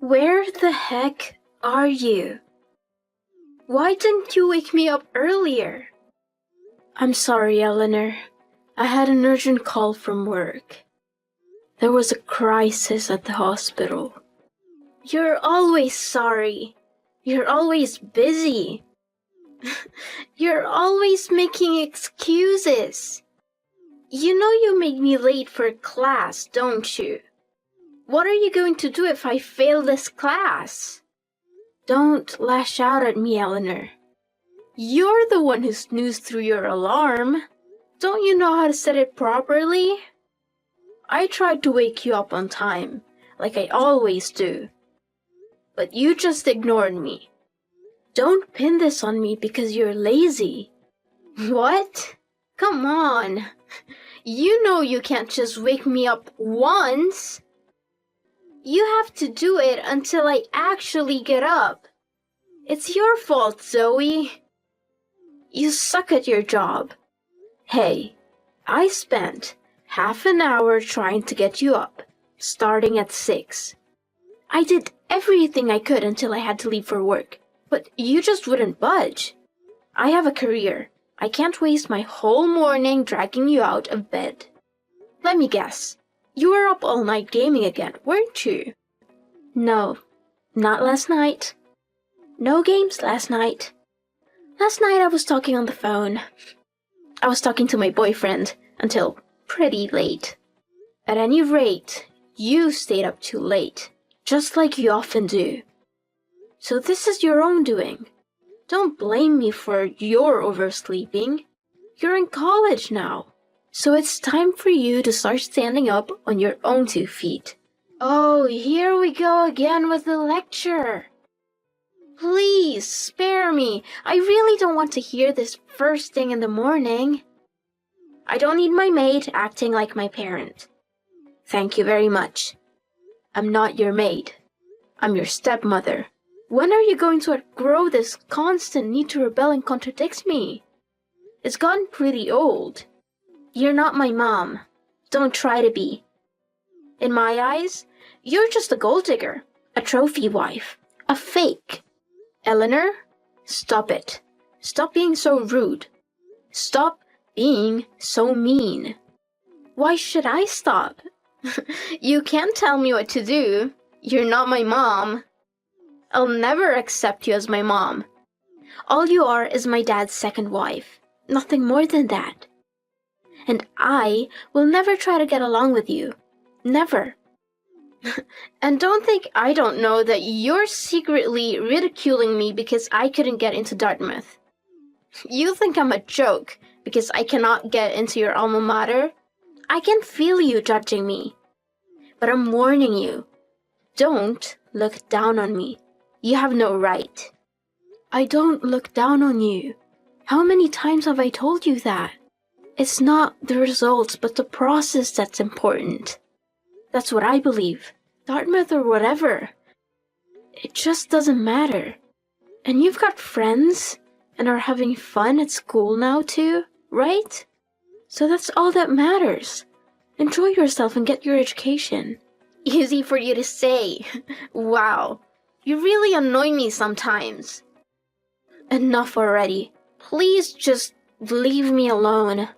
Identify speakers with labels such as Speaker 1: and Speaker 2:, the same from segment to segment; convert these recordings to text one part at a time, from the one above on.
Speaker 1: Where the heck are you? Why didn't you wake me up earlier? I'm sorry, Eleanor. I had an urgent call from work. There was a crisis at the hospital. You're always sorry. You're always busy. You're always making excuses. You know you made me late for class, don't you? What are you going to do if I fail this class? Don't lash out at me, Eleanor. You're the one who snoozed through your alarm. Don't you know how to set it properly? I tried to wake you up on time, like I always do. But you just ignored me. Don't pin this on me because you're lazy. What? Come on. You know you can't just wake me up once. You have to do it until I actually get up. It's your fault, Zoe. You suck at your job. Hey, I spent half an hour trying to get you up, starting at 6. I did everything I could until I had to leave for work, but you just wouldn't budge. I have a career. I can't waste my whole morning dragging you out of bed. Let me guess. You were up all night gaming again, weren't you? No, not last night. No games last night. Last night I was talking on the phone. I was talking to my boyfriend until pretty late. At any rate, you stayed up too late, just like you often do. So this is your own doing. Don't blame me for your oversleeping. You're in college now. So it's time for you to start standing up on your own 2 feet. Oh, here we go again with the lecture. Please, spare me. I really don't want to hear this first thing in the morning. I don't need my maid acting like my parent. Thank you very much. I'm not your maid. I'm your stepmother. When are you going to outgrow this constant need to rebel and contradict me? It's gotten pretty old. You're not my mom. Don't try to be. In my eyes, you're just a gold digger, a trophy wife, a fake. Eleanor, stop it. Stop being so rude. Stop being so mean. Why should I stop? You can't tell me what to do. You're not my mom. I'll never accept you as my mom. All you are is my dad's second wife. Nothing more than that. And I will never try to get along with you. Never. And don't think I don't know that you're secretly ridiculing me because I couldn't get into Dartmouth. You think I'm a joke because I cannot get into your alma mater? I can feel you judging me. But I'm warning you. Don't look down on me. You have no right. I don't look down on you. How many times have I told you that? It's not the results, but the process that's important. That's what I believe. Dartmouth or whatever. It just doesn't matter. And you've got friends and are having fun at school now too, right? So that's all that matters. Enjoy yourself and get your education. Easy for you to say. Wow. You really annoy me sometimes. Enough already. Please just leave me alone.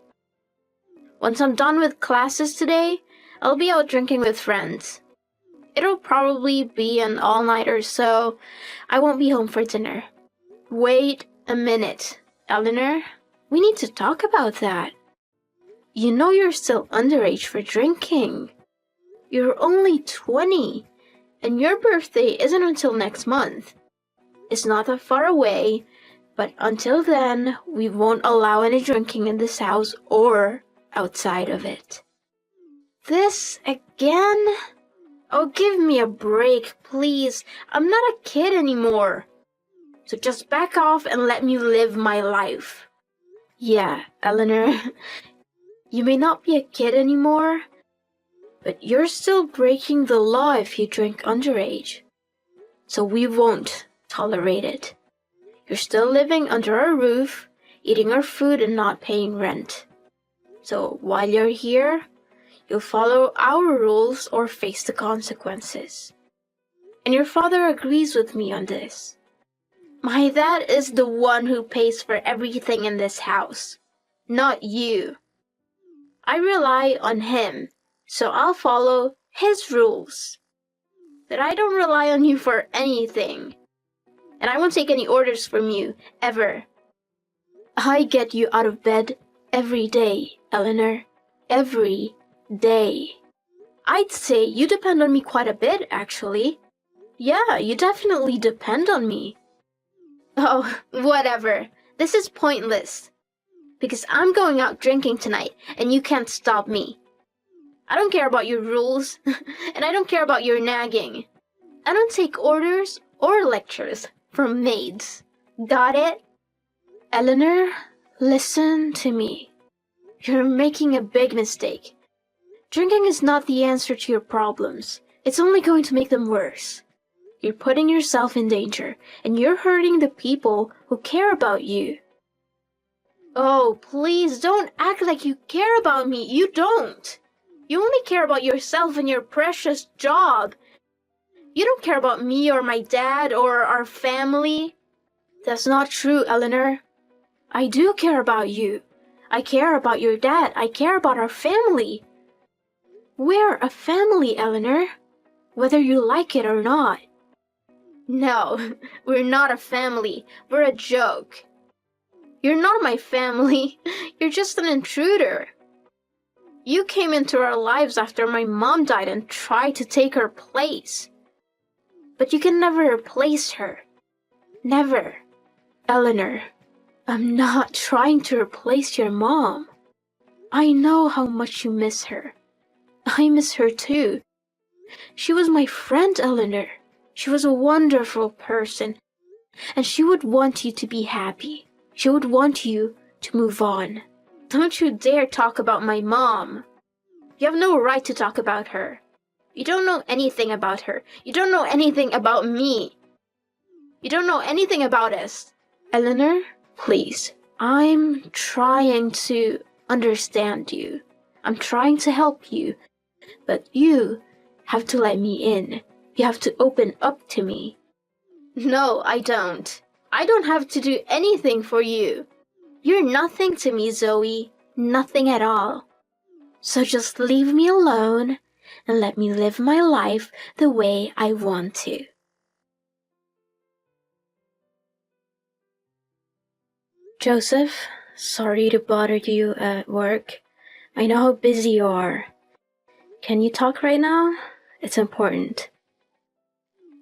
Speaker 1: Once I'm done with classes today, I'll be out drinking with friends. It'll probably be an all-nighter, so I won't be home for dinner. Wait a minute, Eleanor. We need to talk about that. You know you're still underage for drinking. You're only 20, and your birthday isn't until next month. It's not that far away, but until then, we won't allow any drinking in this house or outside of it. This again? Oh, give me a break, please. I'm not a kid anymore. So just back off and let me live my life. Yeah, Eleanor, you may not be a kid anymore, but you're still breaking the law if you drink underage. So we won't tolerate it. You're still living under our roof, eating our food and not paying rent. So while you're here, you'll follow our rules or face the consequences. and your father agrees with me on this. My dad is the one who pays for everything in this house, not you. I rely on him, so I'll follow his rules. But I don't rely on you for anything. And I won't take any orders from you, ever. I get you out of bed every day, Eleanor. Every day. I'd say you depend on me quite a bit, actually. Yeah, you definitely depend on me. Oh, whatever. This is pointless. Because I'm going out drinking tonight, and you can't stop me. I don't care about your rules, and I don't care about your nagging. I don't take orders or lectures from maids. Got it? Eleanor, listen to me. You're making a big mistake. Drinking is not the answer to your problems. It's only going to make them worse. You're putting yourself in danger, and you're hurting the people who care about you. Oh, please don't act like you care about me. You don't. You only care about yourself and your precious job. You don't care about me or my dad or our family. That's not true, Eleanor. I do care about you. I care about your dad. I care about our family. We're a family, Eleanor, whether you like it or not. No, we're not a family. We're a joke. You're not my family. You're just an intruder. You came into our lives after my mom died and tried to take her place. But you can never replace her. Never. Eleanor, I'm not trying to replace your mom. I know how much you miss her. I miss her too. She was my friend, Eleanor. She was a wonderful person, and she would want you to be happy. She would want you to move on. Don't you dare talk about my mom. You have no right to talk about her. You don't know anything about her. You don't know anything about me. You don't know anything about us. Eleanor, please. I'm trying to understand you. I'm trying to help you. But you have to let me in. You have to open up to me. No, I don't. I don't have to do anything for you. You're nothing to me, Zoe. Nothing at all. So just leave me alone and let me live my life the way I want to. Joseph, sorry to bother you at work. I know how busy you are. Can you talk right now? It's important.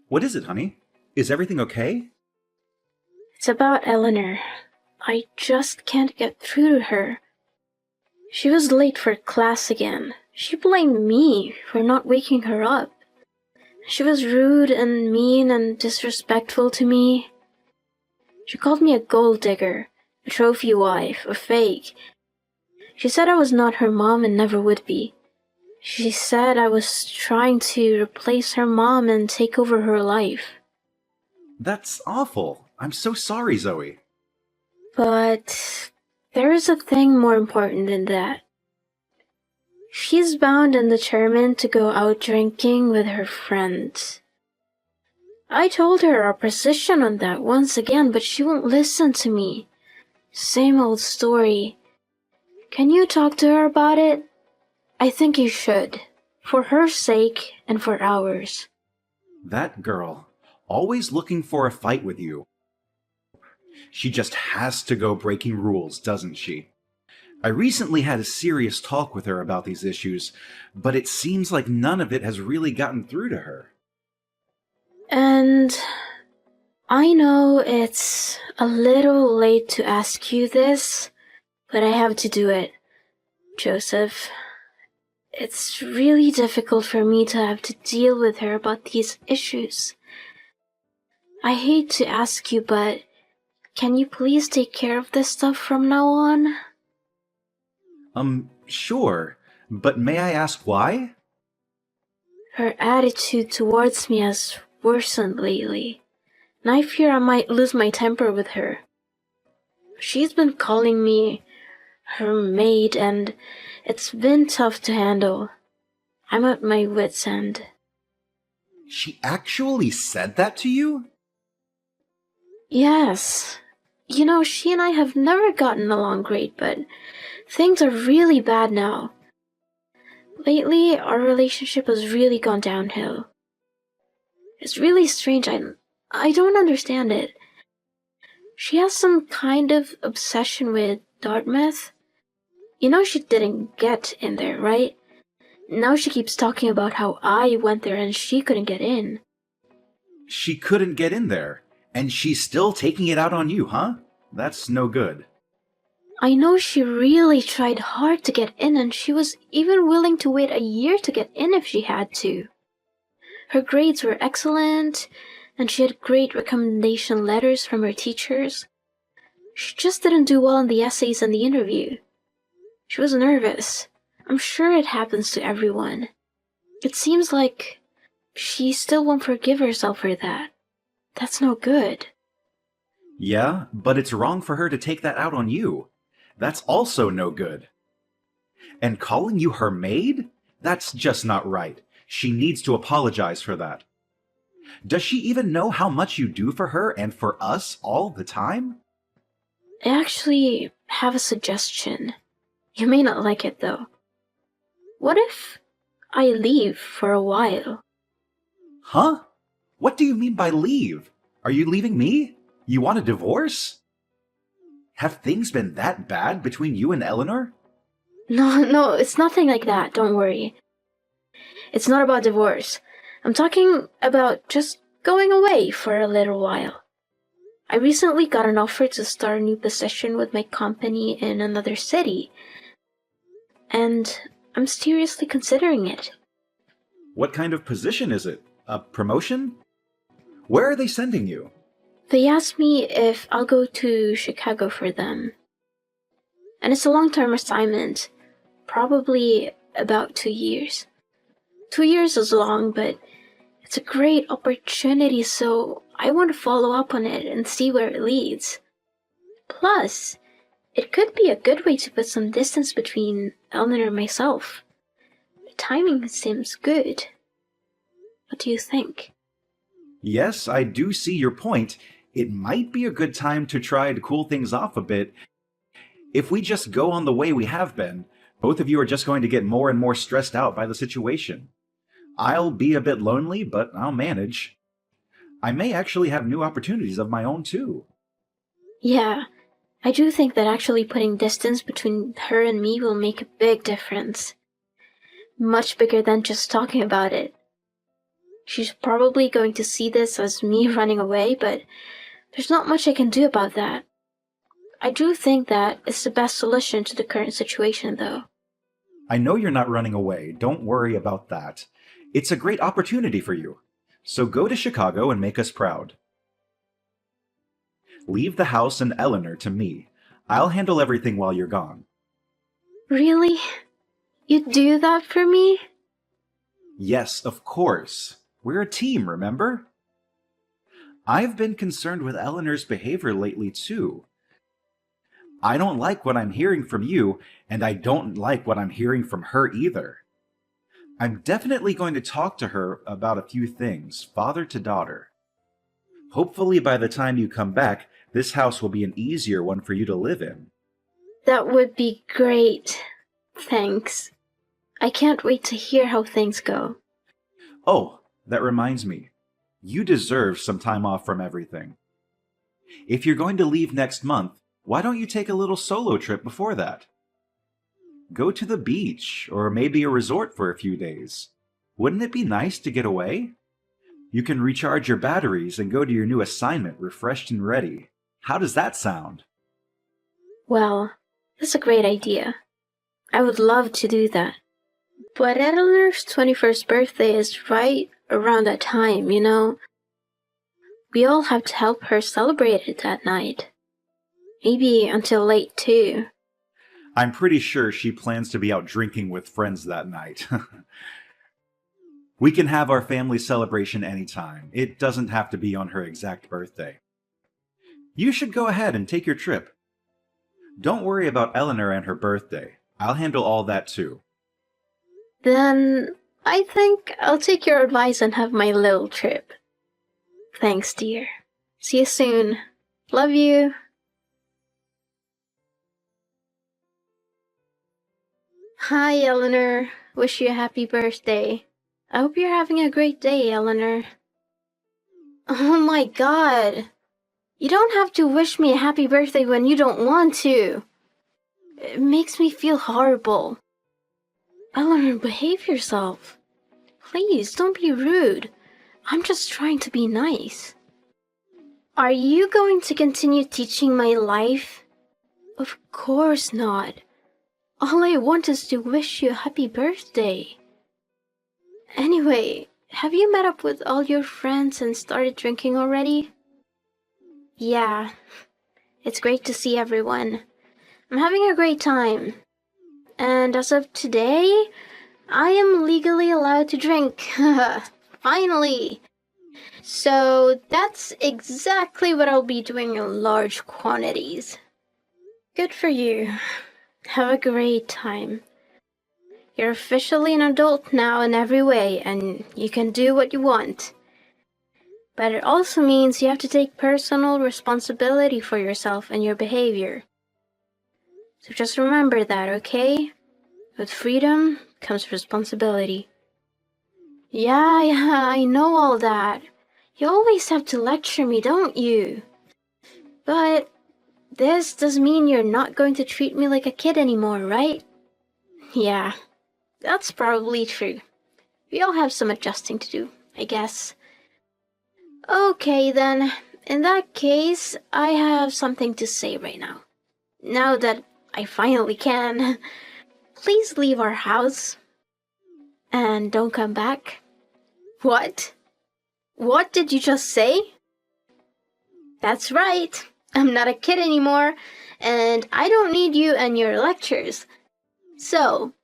Speaker 2: What is it, honey? Is everything okay?
Speaker 1: It's about Eleanor. I just can't get through to her. She was late for class again. She blamed me for not waking her up. She was rude and mean and disrespectful to me. She called me a gold digger, a trophy wife, a fake. She said I was not her mom and never would be. She said I was trying to replace her mom and take over her life.
Speaker 2: That's awful. I'm so sorry, Zoe.
Speaker 1: But there is a thing more important than that. She's bound and determined to go out drinking with her friends. I told her our position on that once again, but she won't listen to me. Same old story. Can you talk to her about it? I think you should. For her sake and for ours.
Speaker 2: That girl, always looking for a fight with you. She just has to go breaking rules, doesn't she? I recently had a serious talk with her about these issues, but it seems like none of it has really gotten through to her.
Speaker 1: And I know it's a little late to ask you this, but I have to do it. Joseph, it's really difficult for me to have to deal with her about these issues. I hate to ask you, but can you please take care of this stuff from now on?
Speaker 2: Sure, but may I ask why?
Speaker 1: Her attitude towards me has worsened lately, and I fear I might lose my temper with her. She's been calling me her maid, and it's been tough to handle. I'm at my wit's end.
Speaker 2: She actually said that to you?
Speaker 1: Yes. You know, she and I have never gotten along great, but things are really bad now. Lately, our relationship has really gone downhill. It's really strange. I don't understand it. She has some kind of obsession with Dartmouth. You know she didn't get in there, right? Now she keeps talking about how I went there and she couldn't get in.
Speaker 2: She couldn't get in there, and she's still taking it out on you, huh? That's no good.
Speaker 1: I know she really tried hard to get in, and she was even willing to wait a year to get in if she had to. Her grades were excellent, and she had great recommendation letters from her teachers. She just didn't do well in the essays and the interview. She was nervous. I'm sure it happens to everyone. It seems like she still won't forgive herself for that. That's no good.
Speaker 2: Yeah, but it's wrong for her to take that out on you. That's also no good. And calling you her maid? That's just not right. She needs to apologize for that. Does she even know how much you do for her and for us all the time?
Speaker 1: I actually have a suggestion. You may not like it though. What if I leave for a while?
Speaker 2: Huh? What do you mean by leave? Are you leaving me? You want a divorce? Have things been that bad between you and Eleanor?
Speaker 1: No, it's nothing like that, don't worry. It's not about divorce. I'm talking about just going away for a little while. I recently got an offer to start a new position with my company in another city, and I'm seriously considering it.
Speaker 2: What kind of position is it? A promotion? Where are they sending you?
Speaker 1: They asked me if I'll go to Chicago for them. And it's a long-term assignment, probably about 2 years. 2 years is long, but it's a great opportunity, so I want to follow up on it and see where it leads. Plus, it could be a good way to put some distance between Eleanor and myself. The timing seems good. What do you think?
Speaker 2: Yes, I do see your point. It might be a good time to try to cool things off a bit. If we just go on the way we have been, both of you are just going to get more and more stressed out by the situation. I'll be a bit lonely, but I'll manage. I may actually have new opportunities of my own, too.
Speaker 1: Yeah, I do think that actually putting distance between her and me will make a big difference. Much bigger than just talking about it. She's probably going to see this as me running away, but there's not much I can do about that. I do think that it's the best solution to the current situation, though.
Speaker 2: I know you're not running away. Don't worry about that. It's a great opportunity for you. So go to Chicago and make us proud. Leave the house and Eleanor to me. I'll handle everything while you're gone.
Speaker 1: Really? You'd do that for me?
Speaker 2: Yes, of course. We're a team, remember? I've been concerned with Eleanor's behavior lately, too. I don't like what I'm hearing from you, and I don't like what I'm hearing from her either. I'm definitely going to talk to her about a few things, father to daughter. Hopefully by the time you come back, this house will be an easier one for you to live in.
Speaker 1: That would be great. Thanks. I can't wait to hear how things go.
Speaker 2: Oh, that reminds me. You deserve some time off from everything. If you're going to leave next month, why don't you take a little solo trip before that? Go to the beach, or maybe a resort for a few days. Wouldn't it be nice to get away? You can recharge your batteries and go to your new assignment refreshed and ready. How does that sound?
Speaker 1: Well, that's a great idea. I would love to do that. But Eleanor's 21st birthday is right around that time, you know? We all have to help her celebrate it that night. Maybe until late, too.
Speaker 2: I'm pretty sure she plans to be out drinking with friends that night. We can have our family celebration anytime. It doesn't have to be on her exact birthday. You should go ahead and take your trip. Don't worry about Eleanor and her birthday. I'll handle all that too.
Speaker 1: Then I think I'll take your advice and have my little trip. Thanks, dear. See you soon. Love you. Hi, Eleanor. Wish you a happy birthday. I hope you're having a great day, Eleanor. Oh my god. You don't have to wish me a happy birthday when you don't want to. It makes me feel horrible. Eleanor, behave yourself. Please, don't be rude. I'm just trying to be nice. Are you going to continue teaching my life? Of course not. All I want is to wish you a happy birthday. Anyway, have you met up with all your friends and started drinking already? Yeah, it's great to see everyone. I'm having a great time. And as of today, I am legally allowed to drink. Finally! So that's exactly what I'll be doing in large quantities. Good for you. Have a great time. You're officially an adult now in every way, and you can do what you want. But it also means you have to take personal responsibility for yourself and your behavior. So just remember that, okay? With freedom comes responsibility. Yeah, I know all that. You always have to lecture me, don't you? But this does mean you're not going to treat me like a kid anymore, right? Yeah, that's probably true. We all have some adjusting to do, I guess. Okay then, in that case, I have something to say right now. Now that I finally can. Please leave our house. And don't come back. What? What did you just say? That's right. I'm not a kid anymore, and I don't need you and your lectures. So,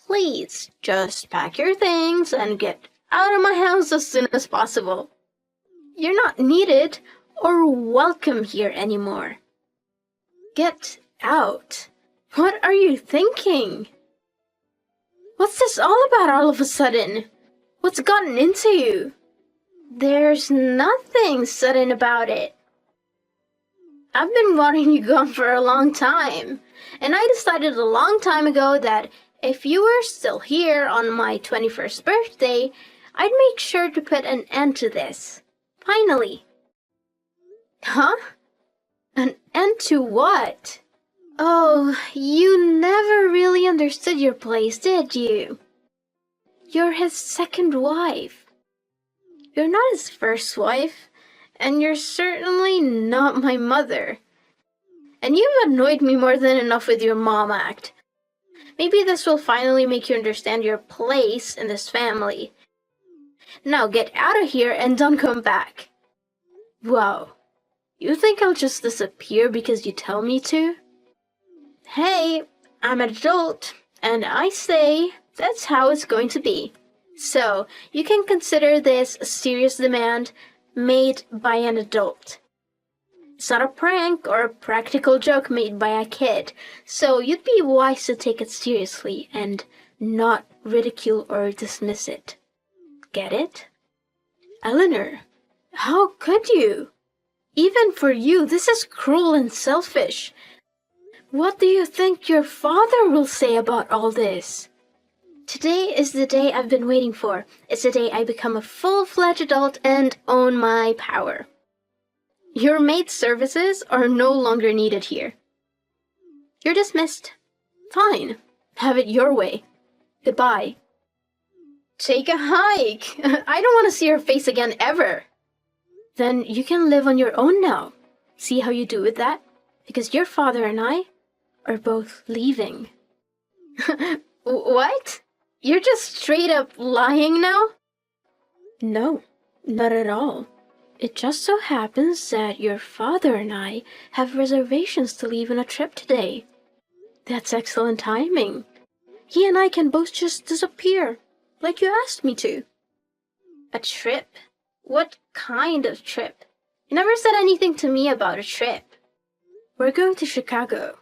Speaker 1: please just pack your things and get out of my house as soon as possible. You're not needed or welcome here anymore. Get out. What are you thinking? What's this all about all of a sudden? What's gotten into you? There's nothing sudden about it. I've been wanting you gone for a long time, and I decided a long time ago that if you were still here on my 21st birthday, I'd make sure to put an end to this. Finally. Huh? An end to what? Oh, you never really understood your place, did you? You're his second wife. You're not his first wife, and you're certainly not my mother. And you've annoyed me more than enough with your mom act. Maybe this will finally make you understand your place in this family. Now get out of here and don't come back. Wow, you think I'll just disappear because you tell me to? Hey, I'm an adult, and I say that's how it's going to be. So, you can consider this a serious demand made by an adult. It's not a prank or a practical joke made by a kid, so you'd be wise to take it seriously and not ridicule or dismiss it. Get it? Eleanor, how could you? Even for you, this is cruel and selfish. What do you think your father will say about all this? Today is the day I've been waiting for. It's the day I become a full-fledged adult and own my power. Your maid services are no longer needed here. You're dismissed. Fine. Have it your way. Goodbye. Take a hike. I don't want to see your face again ever. Then you can live on your own now. See how you do with that? Because your father and I are both leaving. What? You're just straight up lying now? No, not at all. It just so happens that your father and I have reservations to leave on a trip today. That's excellent timing. He and I can both just disappear, like you asked me to. A trip? What kind of trip? You never said anything to me about a trip. We're going to Chicago.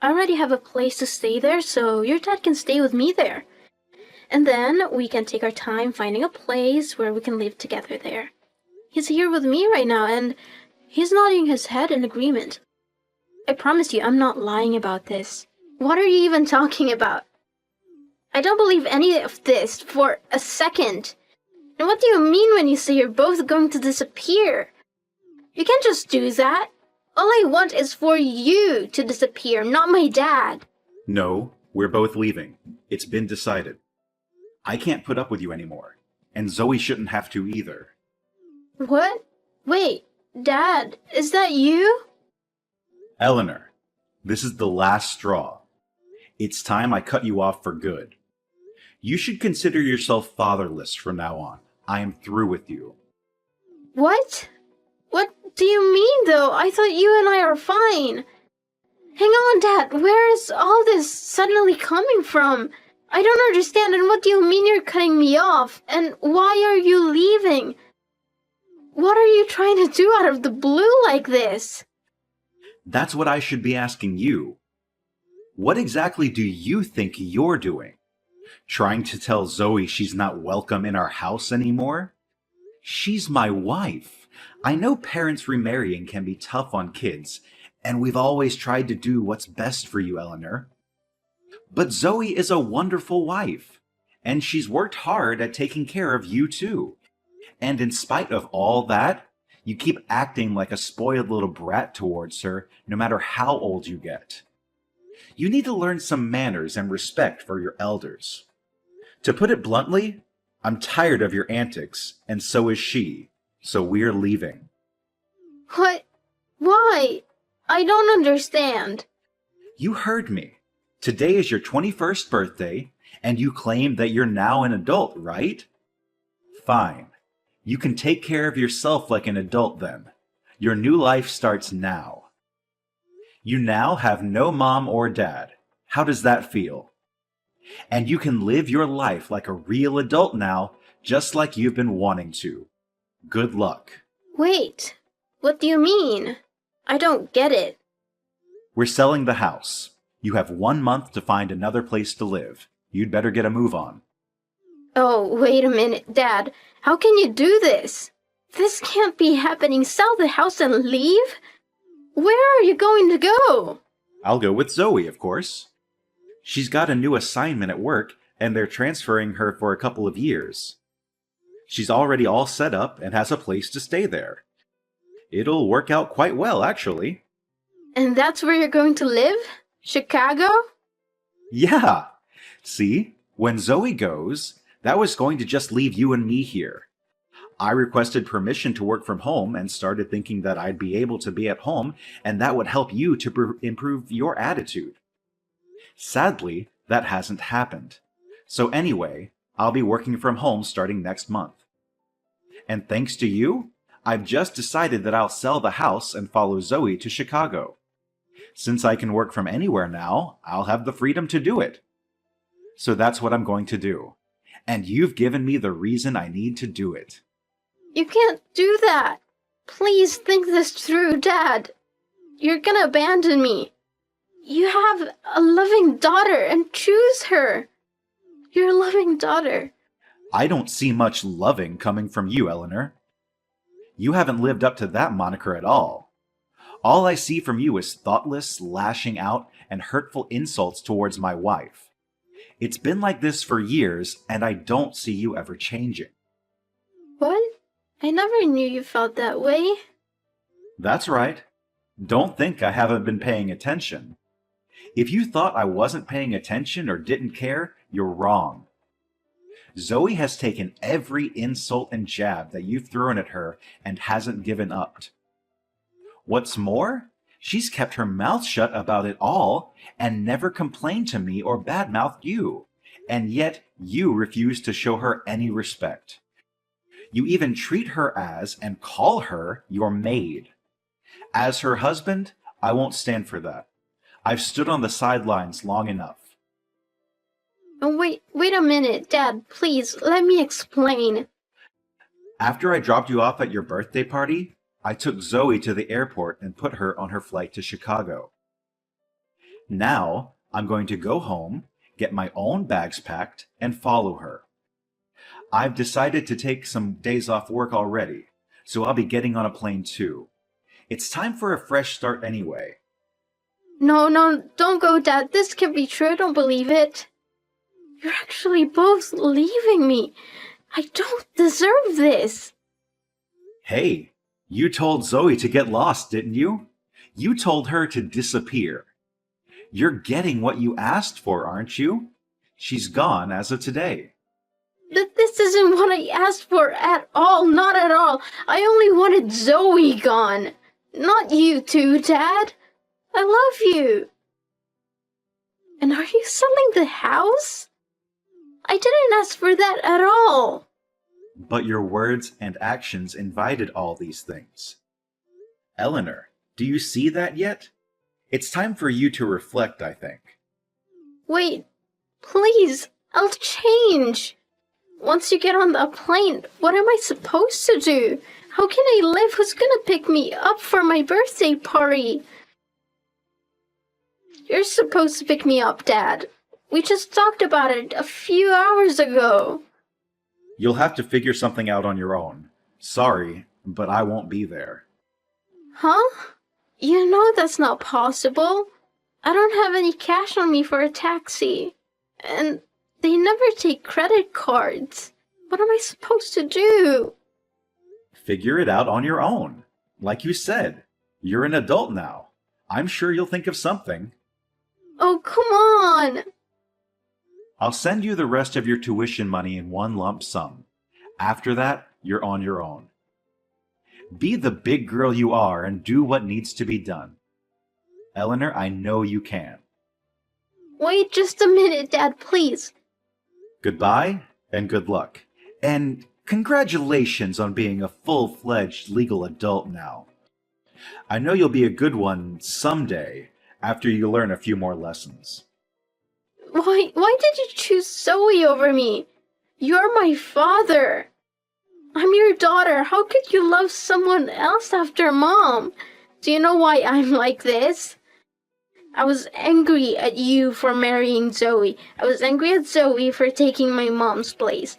Speaker 1: I already have a place to stay there, so your dad can stay with me there. And then we can take our time finding a place where we can live together there. He's here with me right now, and he's nodding his head in agreement. I promise you, I'm not lying about this. What are you even talking about? I don't believe any of this for a second. And what do you mean when you say you're both going to disappear? You can't just do that. All I want is for you to disappear, not my dad.
Speaker 2: No, we're both leaving. It's been decided. I can't put up with you anymore, and Zoe shouldn't have to either.
Speaker 1: What? Wait, Dad, is that you?
Speaker 2: Eleanor, this is the last straw. It's time I cut you off for good. You should consider yourself fatherless from now on. I am through with you.
Speaker 1: What? What do you mean, though? I thought you and I are fine. Hang on, Dad. Where is all this suddenly coming from? I don't understand, and what do you mean you're cutting me off? And why are you leaving? What are you trying to do out of the blue like this?
Speaker 2: That's what I should be asking you. What exactly do you think you're doing? Trying to tell Zoe she's not welcome in our house anymore? She's my wife. I know parents remarrying can be tough on kids, and we've always tried to do what's best for you, Eleanor. But Zoe is a wonderful wife, and she's worked hard at taking care of you too. And in spite of all that, you keep acting like a spoiled little brat towards her, no matter how old you get. You need to learn some manners and respect for your elders. To put it bluntly, I'm tired of your antics, and so is she, so we're leaving.
Speaker 1: What? Why? I don't understand.
Speaker 2: You heard me. Today is your 21st birthday, and you claim that you're now an adult, right? Fine. You can take care of yourself like an adult then. Your new life starts now. You now have no mom or dad. How does that feel? And you can live your life like a real adult now, just like you've been wanting to. Good luck.
Speaker 1: Wait, what do you mean? I don't get it.
Speaker 2: We're selling the house. You have 1 month to find another place to live. You'd better get a move on.
Speaker 1: Oh, wait a minute, Dad. How can you do this? This can't be happening. Sell the house and leave? Where are you going to go?
Speaker 2: I'll go with Zoe, of course. She's got a new assignment at work, and they're transferring her for a couple of years. She's already all set up and has a place to stay there. It'll work out quite well, actually.
Speaker 1: And that's where you're going to live? Chicago?
Speaker 2: Yeah! See, when Zoe goes, that was going to just leave you and me here. I requested permission to work from home and started thinking that I'd be able to be at home and that would help you to improve your attitude. Sadly, that hasn't happened. So anyway, I'll be working from home starting next month. And thanks to you, I've just decided that I'll sell the house and follow Zoe to Chicago. Since I can work from anywhere now, I'll have the freedom to do it. So that's what I'm going to do. And you've given me the reason I need to do it.
Speaker 1: You can't do that. Please think this through, Dad. You're gonna abandon me. You have a loving daughter, and choose her. Your loving daughter.
Speaker 2: I don't see much loving coming from you, Eleanor. You haven't lived up to that moniker at all. All I see from you is thoughtless lashing out and hurtful insults towards my wife. It's been like this for years, and I don't see you ever changing.
Speaker 1: What? I never knew you felt that way.
Speaker 2: That's right. Don't think I haven't been paying attention. If you thought I wasn't paying attention or didn't care, you're wrong. Zoe has taken every insult and jab that you've thrown at her and hasn't given up. What's more, she's kept her mouth shut about it all and never complained to me or badmouthed you, and yet you refuse to show her any respect. You even treat her as and call her your maid. As her husband, I won't stand for that. I've stood on the sidelines long enough.
Speaker 1: Oh, wait a minute, Dad. Please, let me explain.
Speaker 2: After I dropped you off at your birthday party, I took Zoe to the airport and put her on her flight to Chicago. Now, I'm going to go home, get my own bags packed, and follow her. I've decided to take some days off work already, so I'll be getting on a plane too. It's time for a fresh start anyway.
Speaker 1: No, don't go, Dad. This can't be true. I don't believe it. You're actually both leaving me. I don't deserve this.
Speaker 2: Hey, you told Zoe to get lost, didn't you? You told her to disappear. You're getting what you asked for, aren't you? She's gone as of today.
Speaker 1: But this isn't what I asked for at all. Not at all. I only wanted Zoe gone. Not you two, Dad. I love you. And are you selling the house? I didn't ask for that at all.
Speaker 2: But your words and actions invited all these things. Eleanor, do you see that yet? It's time for you to reflect, I think.
Speaker 1: Wait, please, I'll change. Once you get on the plane, what am I supposed to do? How can I live? Who's gonna pick me up for my birthday party? You're supposed to pick me up, Dad. We just talked about it a few hours ago.
Speaker 2: You'll have to figure something out on your own. Sorry, but I won't be there.
Speaker 1: Huh? You know that's not possible. I don't have any cash on me for a taxi. And they never take credit cards. What am I supposed to do?
Speaker 2: Figure it out on your own. Like you said, you're an adult now. I'm sure you'll think of something.
Speaker 1: Oh, come on!
Speaker 2: I'll send you the rest of your tuition money in one lump sum. After that, you're on your own. Be the big girl you are and do what needs to be done. Eleanor, I know you can.
Speaker 1: Wait just a minute, Dad, please.
Speaker 2: Goodbye and good luck. And congratulations on being a full-fledged legal adult now. I know you'll be a good one someday after you learn a few more lessons.
Speaker 1: Why did you choose Zoe over me? You're my father. I'm your daughter. How could you love someone else after Mom? Do you know why I'm like this? I was angry at you for marrying Zoe. I was angry at Zoe for taking my mom's place.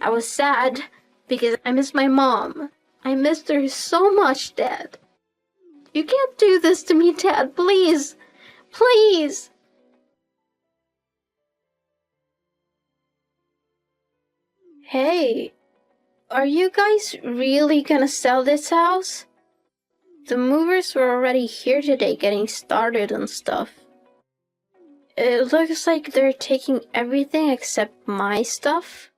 Speaker 1: I was sad because I miss my mom. I missed her so much, Dad. You can't do this to me, Dad. Please. Please. Hey, are you guys really gonna sell this house? The movers were already here today getting started and stuff. It looks like they're taking everything except my stuff.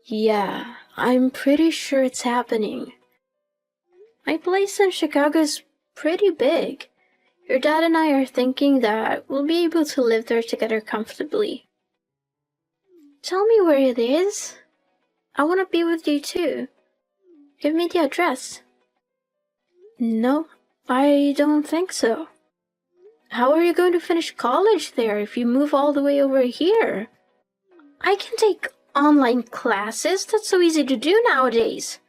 Speaker 1: Yeah, I'm pretty sure it's happening. My place in Chicago is pretty big. Your dad and I are thinking that we'll be able to live there together comfortably. Tell me where it is. I want to be with you too. Give me the address. No, I don't think so. How are you going to finish college there if you move all the way over here? I can take online classes. That's so easy to do nowadays.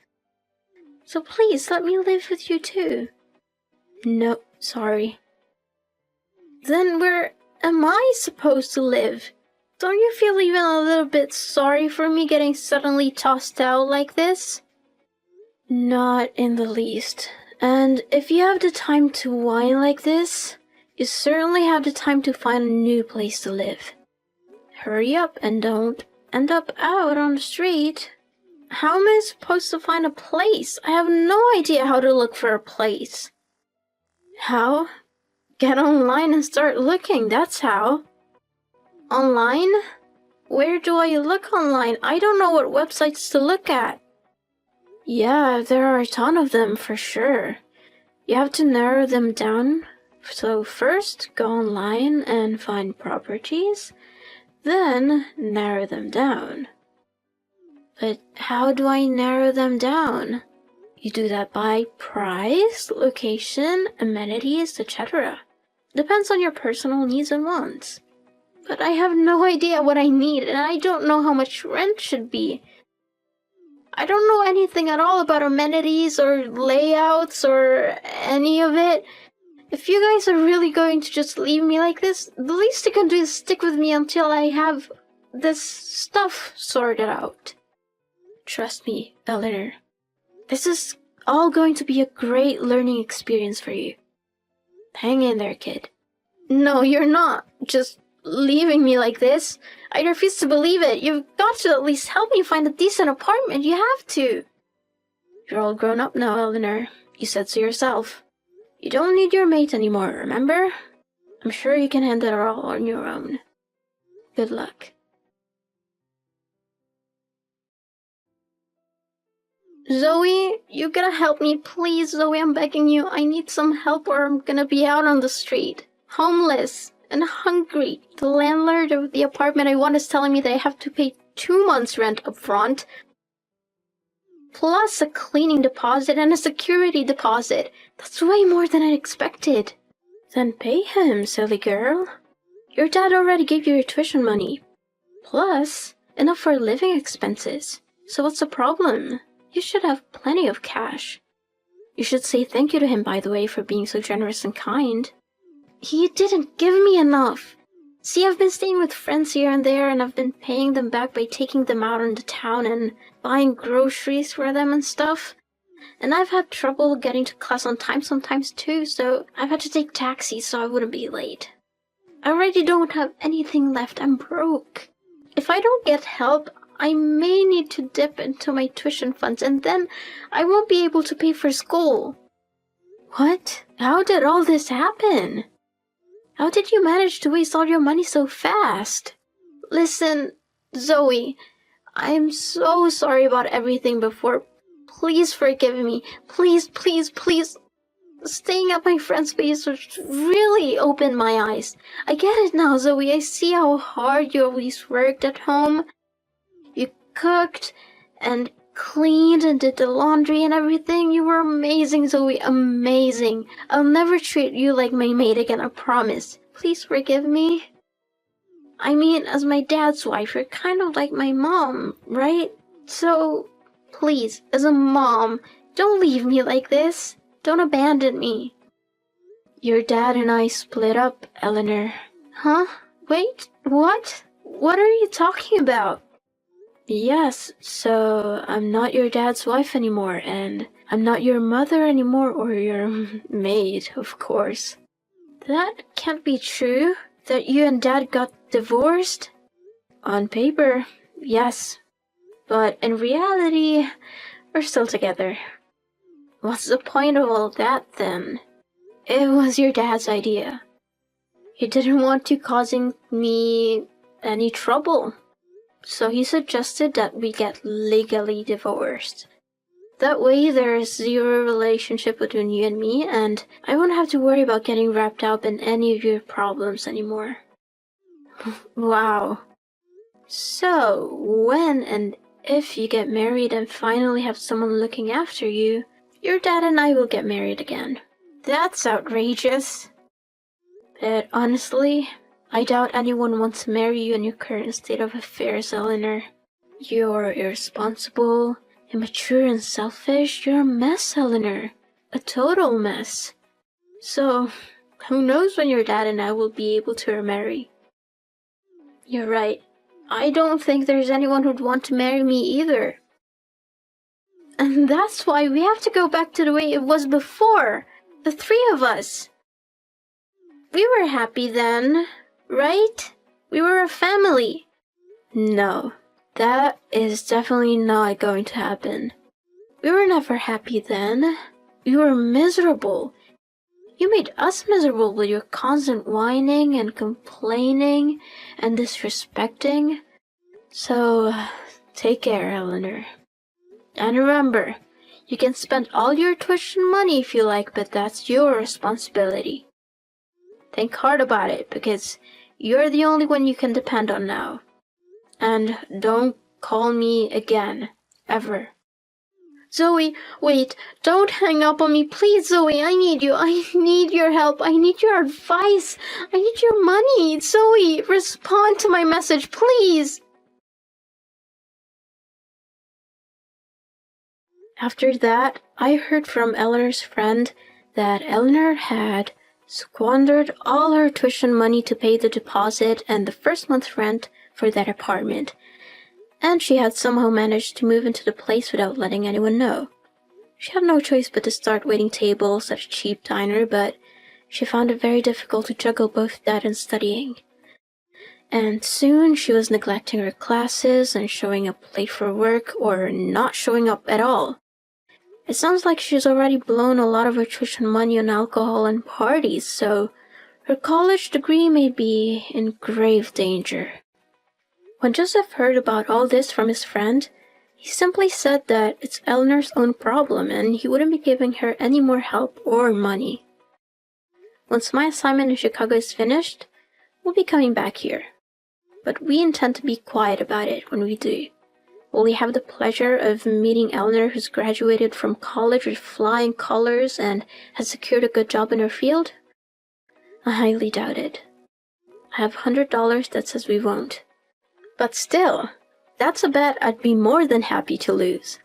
Speaker 1: So please let me live with you too. No, sorry. Then where am I supposed to live? Don't you feel even a little bit sorry for me getting suddenly tossed out like this? Not in the least. And if you have the time to whine like this, you certainly have the time to find a new place to live. Hurry up and don't end up out on the street. How am I supposed to find a place? I have no idea how to look for a place. How? Get online and start looking, that's how. Online? Where do I look online? I don't know what websites to look at. Yeah, there are a ton of them for sure. You have to narrow them down. So first, go online and find properties, then narrow them down. But how do I narrow them down? You do that by price, location, amenities, etc. Depends on your personal needs and wants. But I have no idea what I need, and I don't know how much rent should be. I don't know anything at all about amenities or layouts or any of it. If you guys are really going to just leave me like this, the least you can do is stick with me until I have this stuff sorted out. Trust me, Eleanor. This is all going to be a great learning experience for you. Hang in there, kid. No, you're not just leaving me like this. I refuse to believe it. You've got to at least help me find a decent apartment. You have to. You're all grown up now, Eleanor. You said so yourself. You don't need your mate anymore, remember? I'm sure you can handle it all on your own. Good luck. Zoe, you gotta help me, please, Zoe, I'm begging you. I need some help or I'm gonna be out on the street. Homeless and hungry. The landlord of the apartment I want is telling me that I have to pay 2 months' rent up front, plus a cleaning deposit and a security deposit. That's way more than I expected. Then pay him, silly girl. Your dad already gave you your tuition money. Plus, enough for living expenses. So what's the problem? You should have plenty of cash. You should say thank you to him, by the way, for being so generous and kind. He didn't give me enough. See, I've been staying with friends here and there, and I've been paying them back by taking them out into town and buying groceries for them and stuff. And I've had trouble getting to class on time sometimes too, so I've had to take taxis so I wouldn't be late. I already don't have anything left. I'm broke. If I don't get help, I may need to dip into my tuition funds, and then I won't be able to pay for school. What? How did all this happen? How did you manage to waste all your money so fast? Listen, Zoe, I'm so sorry about everything before. Please forgive me. Please, please, please. Staying at my friend's place really opened my eyes. I get it now, Zoe. I see how hard you always worked at home. You cooked and cleaned and did the laundry and everything. You were amazing, Zoe. Amazing. I'll never treat you like my maid again, I promise. Please forgive me. I mean, as my dad's wife, you're kind of like my mom, right? So, please, as a mom, don't leave me like this. Don't abandon me. Your dad and I split up, Eleanor. Huh? Wait, what? What are you talking about? Yes, so I'm not your dad's wife anymore, and I'm not your mother anymore, or your maid, of course. That can't be true. That you and Dad got divorced? On paper, yes. But in reality, we're still together. What's the point of all that, then? It was your dad's idea. He didn't want you causing me any trouble. So he suggested that we get legally divorced. That way there is zero relationship between you and me, and I won't have to worry about getting wrapped up in any of your problems anymore. Wow. So, when and if you get married and finally have someone looking after you, your dad and I will get married again. That's outrageous. But honestly, I doubt anyone wants to marry you in your current state of affairs, Eleanor. You're irresponsible, immature and selfish. You're a mess, Eleanor. A total mess. So, who knows when your dad and I will be able to remarry. You're right. I don't think there's anyone who'd want to marry me either. And that's why we have to go back to the way it was before. The three of us. We were happy then, right? We were a family. No, that is definitely not going to happen. We were never happy then. We were miserable. You made us miserable with your constant whining and complaining and disrespecting. So, take care, Eleanor. And remember, you can spend all your tuition money if you like, but that's your responsibility. Think hard about it, because you're the only one you can depend on now. And don't call me again, ever. Zoe, wait, don't hang up on me, please, Zoe, I need you. I need your help. I need your advice. I need your money. Zoe, respond to my message, please. After that, I heard from Eleanor's friend that Eleanor had squandered all her tuition money to pay the deposit and the first month's rent for that apartment, and she had somehow managed to move into the place without letting anyone know. She had no choice but to start waiting tables at a cheap diner, but she found it very difficult to juggle both that and studying. And soon she was neglecting her classes and showing up late for work or not showing up at all. It sounds like she's already blown a lot of her tuition money on alcohol and parties, so her college degree may be in grave danger. When Joseph heard about all this from his friend, he simply said that it's Eleanor's own problem and he wouldn't be giving her any more help or money. Once my assignment in Chicago is finished, we'll be coming back here. But we intend to be quiet about it when we do. Will we have the pleasure of meeting Eleanor, who's graduated from college with flying colors and has secured a good job in her field? I highly doubt it. I have $100 that says we won't. But still, that's a bet I'd be more than happy to lose.